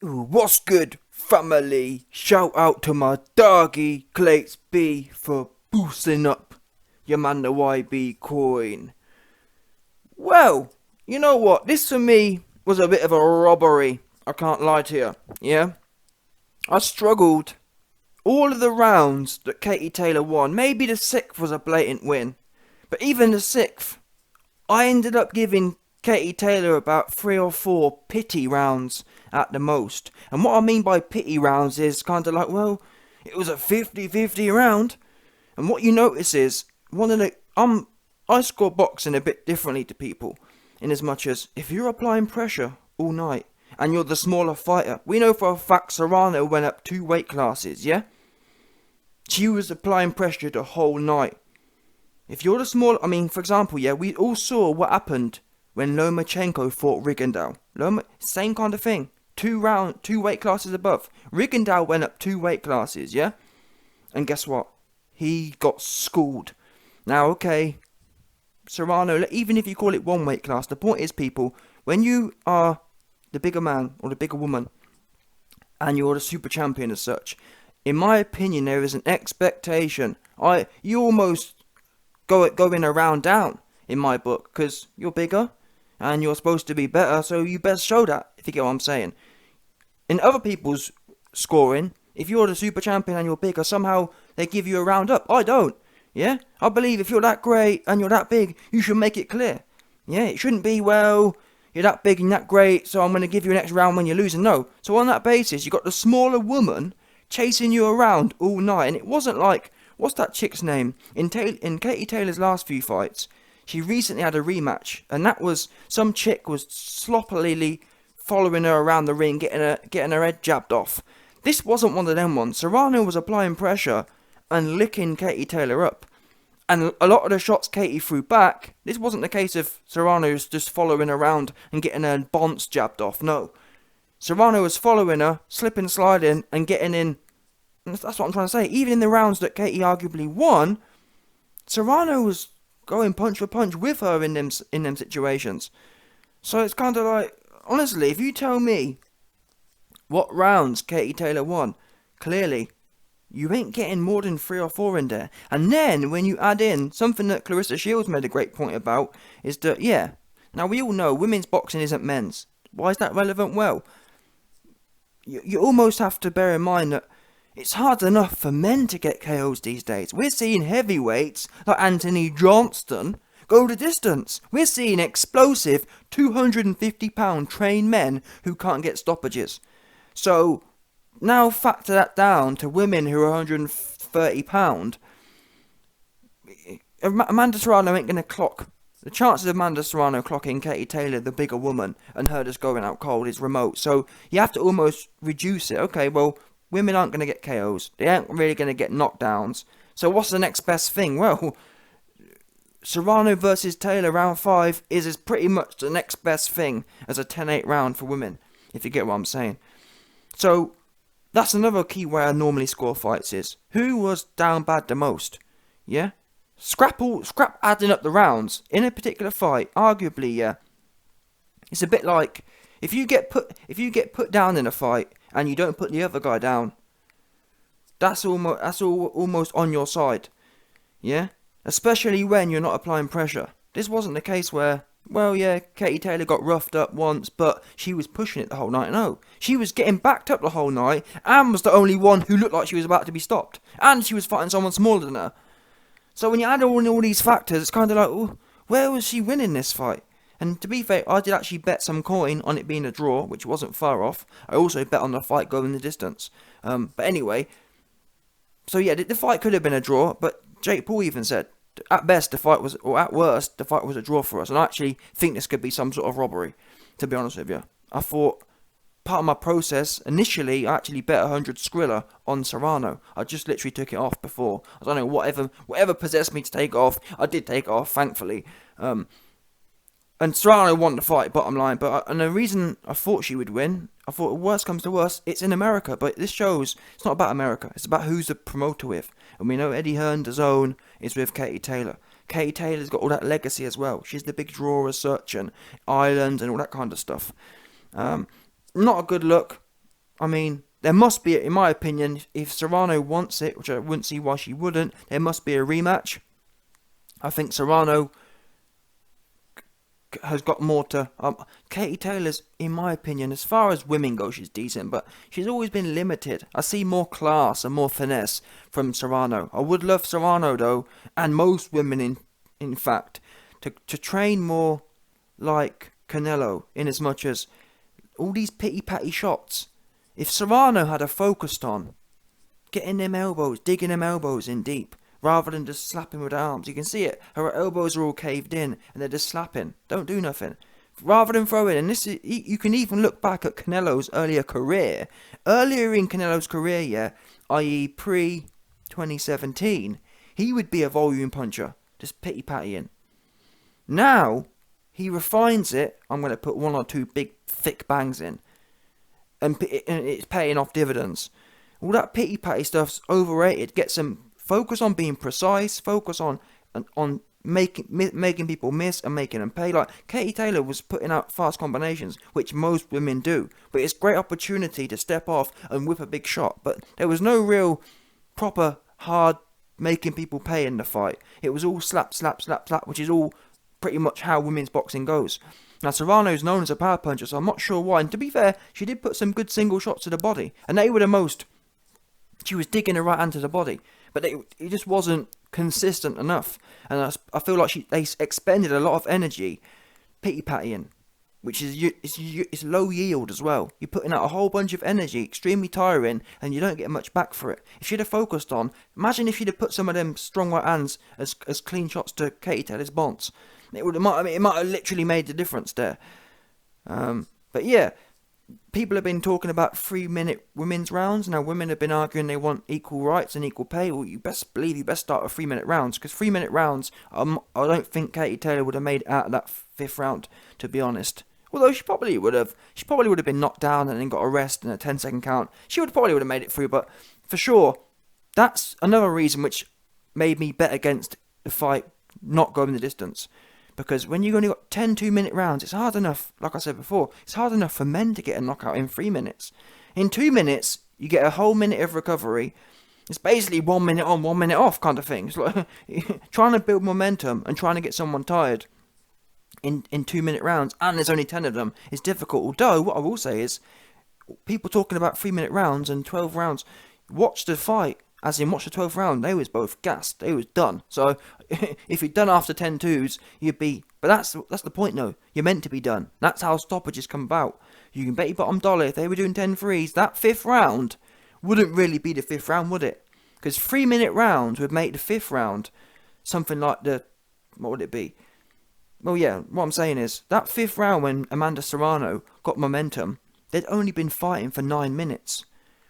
What's good, family? Shout out to my doggy Clates B for boosting up your man the YB coin. Well, you know what? This for me was a bit of a robbery. I can't lie to you. Yeah? I struggled all of the rounds that Katie Taylor won. Maybe the sixth was a blatant win. But even the sixth, I ended up giving Katie Taylor about 3 or 4 pity rounds at the most. And what I mean by pity rounds is kind of like, well, it was a 50-50 round. And what you notice is, I score boxing a bit differently to people. In as much as, if you're applying pressure all night, and you're the smaller fighter, we know for a fact Serrano went up 2 weight classes, yeah? She was applying pressure the whole night. If you're the smaller, for example, yeah, we all saw what happened when Lomachenko fought Rigondeaux. Same kind of thing. 2 weight classes above. Rigondeaux went up 2 weight classes, yeah? And guess what? He got schooled. Now, okay, Serrano, even if you call it 1 weight class, the point is, people, when you are the bigger man or the bigger woman, and you're the super champion as such, in my opinion, there is an expectation. You almost go in a round down in my book, because you're bigger and you're supposed to be better, so you best show that, if you get what I'm saying. In other people's scoring, if you're the super champion and you're bigger, somehow they give you a round up. I don't. Yeah? I believe if you're that great and you're that big, you should make it clear. Yeah? It shouldn't be, well, you're that big and that great, so I'm going to give you an extra round when you're losing. No. So on that basis, you got the smaller woman chasing you around all night. And it wasn't like, what's that chick's name? In Katie Taylor's last few fights, she recently had a rematch. And that was, some chick was sloppily following her around the ring, getting her head jabbed off. This wasn't one of them ones. Serrano was applying pressure and licking Katie Taylor up. And a lot of the shots Katie threw back, this wasn't the case of Serrano's just following around and getting her bonce jabbed off. No. Serrano was following her, slipping, sliding, and getting in. And that's what I'm trying to say. Even in the rounds that Katie arguably won, Serrano was going punch for punch with her in them situations. So it's kind of like, honestly, if you tell me what rounds Katie Taylor won, clearly you ain't getting more than 3 or 4 in there. And then, when you add in something that Clarissa Shields made a great point about, is that, yeah, now we all know women's boxing isn't men's. Why is that relevant? Well, you almost have to bear in mind that it's hard enough for men to get KOs these days. We're seeing heavyweights like Anthony Johnston go the distance. We're seeing explosive 250-pound trained men who can't get stoppages. So now factor that down to women who are 130-pound. Amanda Serrano ain't going to clock. The chances of Amanda Serrano clocking Katie Taylor, the bigger woman, and her just going out cold is remote. So you have to almost reduce it. Okay, well, women aren't going to get KOs. They aren't really going to get knockdowns. So what's the next best thing? Well, Serrano versus Taylor round 5 is pretty much the next best thing as a 10-8 round for women, if you get what I'm saying. So that's another key way I normally score fights is, who was down bad the most? Yeah? Scrap adding up the rounds in a particular fight, arguably, yeah. It's a bit like, if you get put down in a fight and you don't put the other guy down, that's almost on your side. Yeah? Especially when you're not applying pressure. This wasn't the case where, well, yeah, Katie Taylor got roughed up once, but she was pushing it the whole night. No, she was getting backed up the whole night, and was the only one who looked like she was about to be stopped. And she was fighting someone smaller than her. So when you add all these factors, it's kind of like, oh, where was she winning this fight? And to be fair, I did actually bet some coin on it being a draw, which wasn't far off. I also bet on the fight going the distance. But anyway, so yeah, the fight could have been a draw, but Jake Paul even said, at best, the fight was, or at worst, the fight was a draw for us. And I actually think this could be some sort of robbery, to be honest with you. I thought, part of my process, initially, I actually bet 100 Skrilla on Serrano. I just literally took it off before. I don't know, whatever possessed me to take it off, I did take it off, thankfully. And Serrano won the fight, bottom line. And the reason I thought she would win, I thought, worst comes to worst, it's in America. But this shows, it's not about America. It's about who's the promoter with. And we know Eddie Hearn, DAZN, is with Katie Taylor. Katie Taylor's got all that legacy as well. She's the big draw as such, and Ireland, and all that kind of stuff. Not a good look. I mean, there must be, in my opinion, if Serrano wants it, which I wouldn't see why she wouldn't, there must be a rematch. I think Serrano has got more to... Katie Taylor's, in my opinion, as far as women go, she's decent, but she's always been limited. I see more class and more finesse from Serrano. I would love Serrano, though, and most women, in fact, to train more like Canelo, in as much as all these pity-patty shots. If Serrano had focused on getting them elbows, digging them elbows in deep, rather than just slapping with her arms. You can see it. Her elbows are all caved in, and they're just slapping. Don't do nothing. Rather than throwing, and this is, you can even look back at Canelo's earlier career. Earlier in Canelo's career, yeah, i.e. pre-2017, he would be a volume puncher, just pity-pattying. Now, he refines it. I'm going to put 1 or 2 big, thick bangs in. And it's paying off dividends. All that pity-patty stuff's overrated. Get some... Focus on being precise. Focus on making people miss and making them pay. Like Katie Taylor was putting out fast combinations, which most women do. But it's a great opportunity to step off and whip a big shot. But there was no real proper hard making people pay in the fight. It was all slap, slap, slap, slap, which is all pretty much how women's boxing goes. Now Serrano's known as a power puncher, so I'm not sure why. And to be fair, she did put some good single shots to the body, and they were the most. She was digging her right hand to the body. But it just wasn't consistent enough. And I feel like they expended a lot of energy pity-pattying, which is low yield as well. You're putting out a whole bunch of energy, extremely tiring, and you don't get much back for it. If she'd have focused on, imagine if she'd have put some of them strong right hands as clean shots to Katie Taylor's bonds. It might have literally made the difference there. But yeah. People have been talking about 3-minute women's rounds. Now, women have been arguing they want equal rights and equal pay. Well, you best start with 3-minute rounds, because 3-minute rounds, I don't think Katie Taylor would have made it out of that 5th round, to be honest. Although she probably would have. She probably would have been knocked down and then got a rest and a 10-second count. She probably would have made it through, but for sure, that's another reason which made me bet against the fight not going the distance. Because when you've only got 10 2-minute rounds, it's hard enough, like I said before, it's hard enough for men to get a knockout in 3 minutes. In 2 minutes, you get a whole minute of recovery. It's basically 1 minute on, 1 minute off kind of thing. It's like trying to build momentum and trying to get someone tired in 2-minute rounds, and there's only 10 of them, is difficult. Although, what I will say is, people talking about 3-minute rounds and 12 rounds, watch the fight. As in, watch the 12th round, they was both gassed. They was done. So, if you're done after 10 twos, you'd be... But that's the point, though. You're meant to be done. That's how stoppages come about. You can bet your bottom dollar, if they were doing 10 threes, that 5th round wouldn't really be the 5th round, would it? Because 3-minute rounds would make the 5th round something like the... What would it be? Well, yeah, what I'm saying is, that 5th round when Amanda Serrano got momentum, they'd only been fighting for 9 minutes.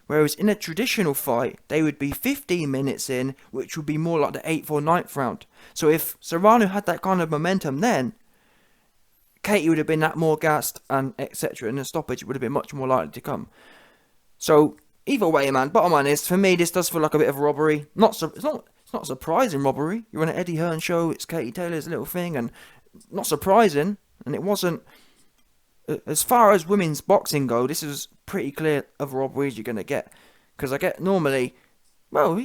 Whereas in a traditional fight, they would be 15 minutes in, which would be more like the 8th or 9th round. So if Serrano had that kind of momentum then, Katie would have been that more gassed and etc. And the stoppage would have been much more likely to come. So either way, man, bottom line is, for me, this does feel like a bit of a robbery. It's not a surprising robbery. You're on an Eddie Hearn show, it's Katie Taylor's little thing, and not surprising. And it wasn't... As far as women's boxing go, this is pretty clear of robberies you're going to get. Because I get normally, well,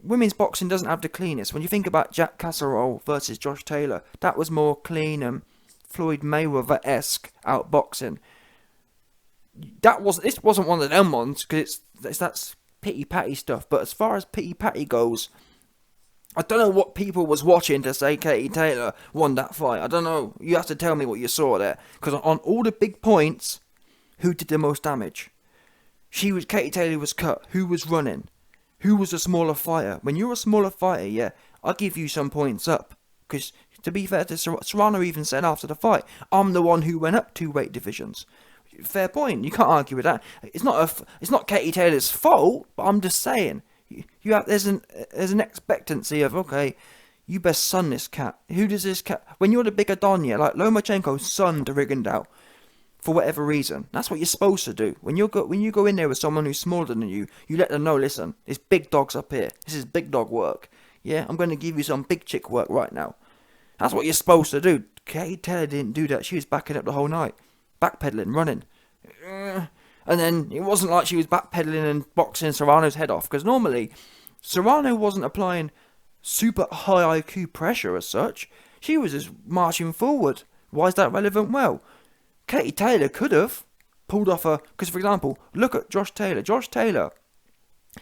women's boxing doesn't have the cleanest. When you think about Jack Casserole versus Josh Taylor, that was more clean and Floyd Mayweather-esque outboxing. This wasn't one of them ones, because that's pity-patty stuff. But as far as pity-patty goes, I don't know what people was watching to say Katie Taylor won that fight. I don't know. You have to tell me what you saw there. Because on all the big points, who did the most damage? Katie Taylor was cut. Who was running? Who was a smaller fighter? When you're a smaller fighter, yeah, I'll give you some points up. Because to be fair to Serrano even said after the fight, I'm the one who went up 2 weight divisions. Fair point. You can't argue with that. It's not Katie Taylor's fault, but I'm just saying. There's an expectancy of, okay, you best sun this cat. Who does this cat... When you're the bigger Don, yeah, like Lomachenko sunned Rigondeaux for whatever reason. That's what you're supposed to do. When you go in there with someone who's smaller than you let them know, listen, there's big dogs up here. This is big dog work. Yeah, I'm going to give you some big chick work right now. That's what you're supposed to do. Katie Taylor didn't do that. She was backing up the whole night. Backpedaling, running. And then it wasn't like she was backpedaling and boxing Serrano's head off, because normally Serrano wasn't applying super high IQ pressure as such. She was just marching forward. Why is that relevant? Well, Katie Taylor could have pulled off because for example, look at Josh Taylor. Josh Taylor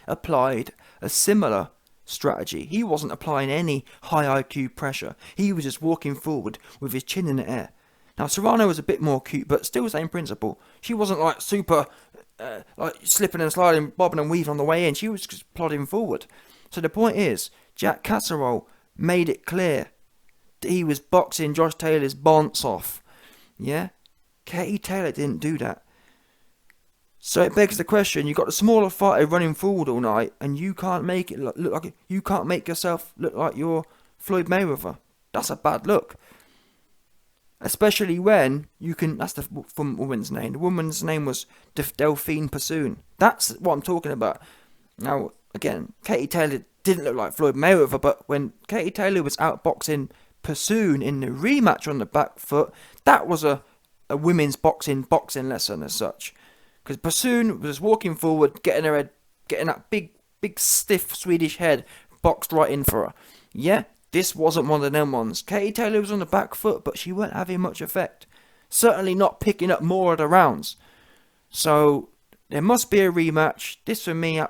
applied a similar strategy. He wasn't applying any high IQ pressure. He was just walking forward with his chin in the air. Now, Serrano was a bit more cute, but still the same principle. She wasn't like super, like slipping and sliding, bobbing and weaving on the way in. She was just plodding forward. So the point is, Jack Casserole made it clear that he was boxing Josh Taylor's bonce off. Yeah? Katie Taylor didn't do that. So it begs the question, you got the smaller fighter running forward all night, and you can't make it look like you can't make yourself look like you're Floyd Mayweather. That's a bad look. Especially when you can. That's the woman's name. The woman's name was Delphine Pursoon. That's what I'm talking about. Now, again, Katie Taylor didn't look like Floyd Mayweather, but when Katie Taylor was outboxing Pursoon in the rematch on the back foot, that was a women's boxing lesson as such. Because Pursoon was walking forward, getting that big stiff Swedish head boxed right in for her. Yeah, this wasn't one of them ones. Katie Taylor was on the back foot, but she weren't having much effect. Certainly not picking up more of the rounds. So there must be a rematch. This for me,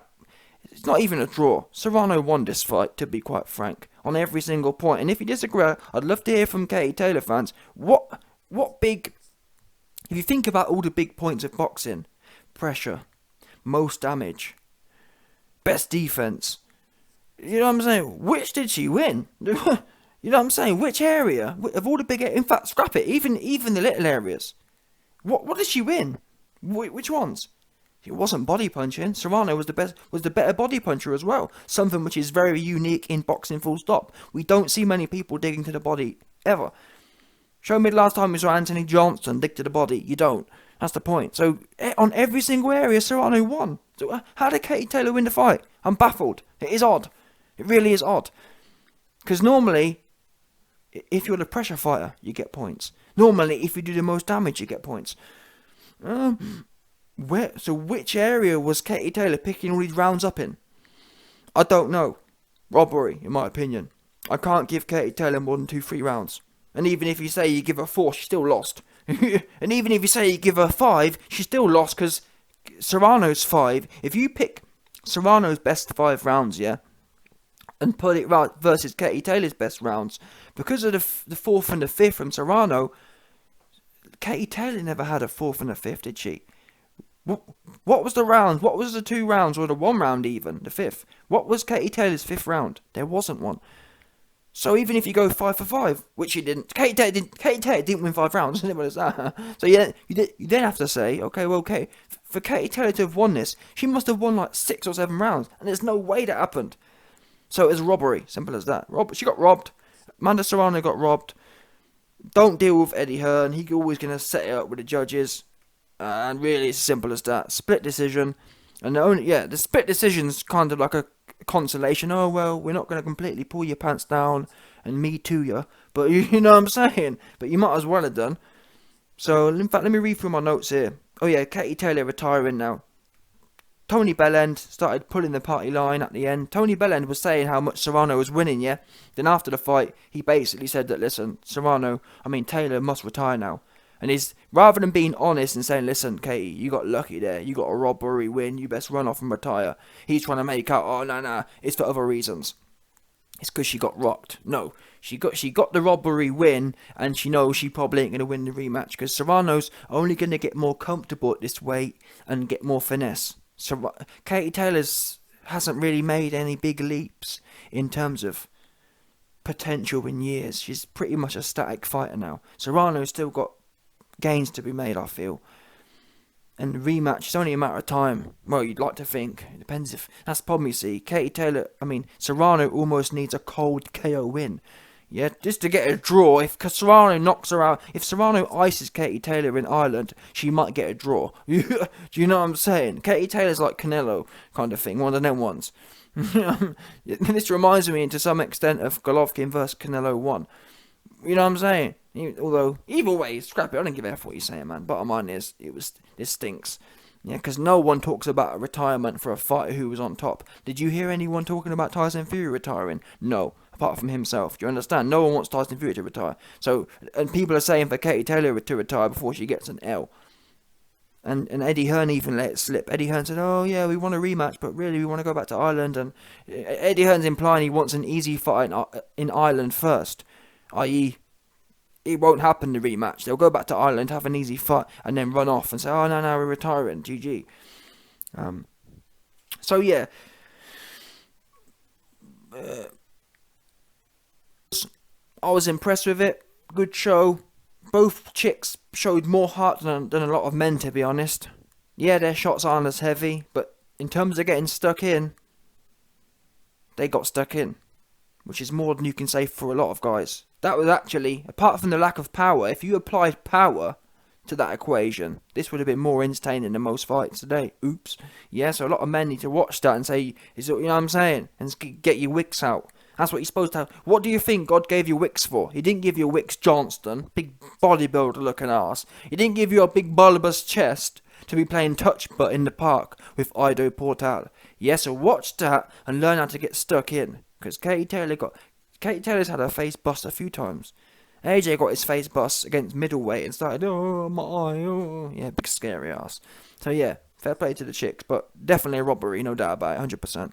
it's not even a draw. Serrano won this fight, to be quite frank, on every single point. And if you disagree, I'd love to hear from Katie Taylor fans. What big... If you think about all the big points of boxing, pressure, most damage, best defense, you know what I'm saying? Which did she win? You know what I'm saying? Which area of all the big? In fact, scrap it. Even the little areas. What did she win? Which ones? It wasn't body punching. Serrano was the better body puncher as well. Something which is very unique in boxing. Full stop. We don't see many people digging to the body ever. Show me the last time we saw Anthony Johnson dig to the body. You don't. That's the point. So on every single area, Serrano won. So how did Katie Taylor win the fight? I'm baffled. It is odd. It really is odd. Because normally, if you're the pressure fighter, you get points. Normally, if you do the most damage, you get points. So which area was Katie Taylor picking all these rounds up in? I don't know. Robbery, in my opinion. I can't give Katie Taylor more than 2-3 rounds. And even if you say you give her 4, she still lost. And even if you say you give her 5, she still lost because Serrano's 5. If you pick Serrano's best 5 rounds, yeah, and put it right versus Katie Taylor's best rounds, because of the 4th and the 5th from Serrano, Katie Taylor never had a 4th and a 5th, did she? What was the round? What was the 2 rounds or the 1 round even? The 5th. What was Katie Taylor's 5th round? There wasn't one. So even if you go 5 for 5, which she didn't, Katie Taylor didn't win 5 rounds. Simple as that. So you then have to say, okay, for Katie Taylor to have won this, she must have won like 6 or 7 rounds, and there's no way that happened. So it was robbery, simple as that. She got robbed. Amanda Serrano got robbed. Don't deal with Eddie Hearn. He's always going to set it up with the judges. And really, it's simple as that. Split decision. And the split decision's kind of like a consolation. Oh, well, we're not going to completely pull your pants down and me too you. But you know what I'm saying? But you might as well have done. So, in fact, let me read through my notes here. Oh, yeah, Katie Taylor retiring now. Tony Bellend started pulling the party line at the end. Tony Bellend was saying how much Serrano was winning, yeah? Then after the fight, he basically said that, listen, Taylor must retire now. And rather than being honest and saying, listen, Katie, you got lucky there. You got a robbery win. You best run off and retire. He's trying to make out, oh, no, it's for other reasons. It's because she got rocked. No, she got the robbery win, and she knows she probably ain't going to win the rematch because Serrano's only going to get more comfortable at this weight and get more finesse. So Katie Taylor hasn't really made any big leaps in terms of potential in years. She's pretty much a static fighter now. Serrano's still got gains to be made, I feel. And the rematch is only a matter of time. Well, you'd like to think. It depends if... That's the problem, you see. Serrano almost needs a cold KO win. Yeah, just to get a draw. If Serrano knocks her out, if Serrano ices Katie Taylor in Ireland, she might get a draw. Do you know what I'm saying? Katie Taylor's like Canelo kind of thing, one of them ones. This reminds me to some extent of Golovkin versus Canelo 1. You know what I'm saying? Although, either way, scrap it. I don't give a F what you're saying, man. Bottom line is, this stinks. Yeah, because no one talks about a retirement for a fighter who was on top. Did you hear anyone talking about Tyson Fury retiring? No, apart from himself. Do you understand? No one wants Tyson Fury to retire. So, and people are saying for Katie Taylor to retire before she gets an L. And Eddie Hearn even let it slip. Eddie Hearn said, "Oh yeah, we want a rematch, but really we want to go back to Ireland." And Eddie Hearn's implying he wants an easy fight in Ireland first, i.e., it won't happen the rematch. They'll go back to Ireland, have an easy fight, and then run off and say, "Oh no, we're retiring, GG." So yeah, I was impressed with it. Good show. Both chicks showed more heart than a lot of men, to be honest. Yeah, their shots aren't as heavy, but in terms of getting stuck in, they got stuck in, which is more than you can say for a lot of guys. That was actually, apart from the lack of power, if you applied power to that equation, this would have been more entertaining than most fights today. Oops. Yeah, so a lot of men need to watch that and say, you know what I'm saying? And get your wicks out. That's what you're supposed to have. What do you think God gave you wicks for? He didn't give you a Wicks Johnston, big bodybuilder looking ass. He didn't give you a big bulbous chest to be playing touch butt in the park with Ido Portal. Yes, so watch that and learn how to get stuck in. Because Katie Taylor's had her face bust a few times. AJ got his face bust against middleweight and started, oh my eye, oh. Yeah, big scary ass. So yeah, fair play to the chicks, but definitely a robbery, no doubt about it, 100%.